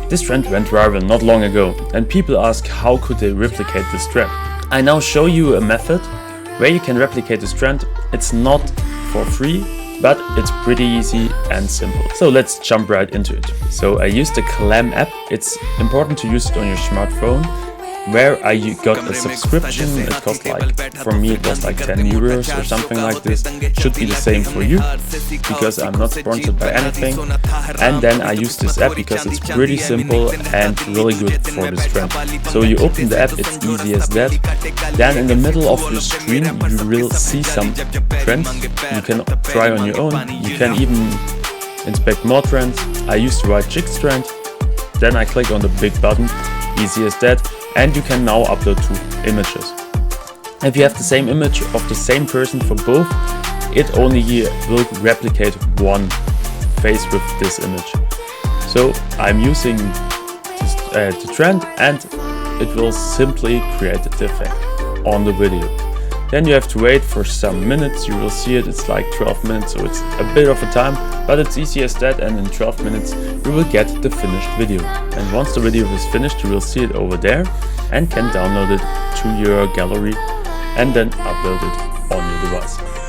This trend went viral not long ago, and people ask how could they replicate this trend. I now show you a method where you can replicate this trend. It's not for free, but it's pretty easy and simple. So let's jump right into it. So I used the Glam app. It's important to use it on your smartphone, where I got a subscription. It cost like, for me it was like 10 euros or something like this. Should be the same for you, because I'm not sponsored by anything. And then I use this app because it's pretty simple and really good for this trend. So you open the app, it's easy as that. Then in the middle of your screen you will see some trends you can try on your own. You can even inspect more trends. I use the right Jigs trend. Then I click on the big button, easy as that. And you can now upload 2 images. If you have the same image of the same person for both, it only will replicate one face with this image. So I'm using this, the trend, and it will simply create the effect on the video. Then you have to wait for some minutes. You will see it's like 12 minutes, so it's a bit of a time, but it's easy as that, and in 12 minutes you will get the finished video. And once the video is finished, you will see it over there and can download it to your gallery and then upload it on your device.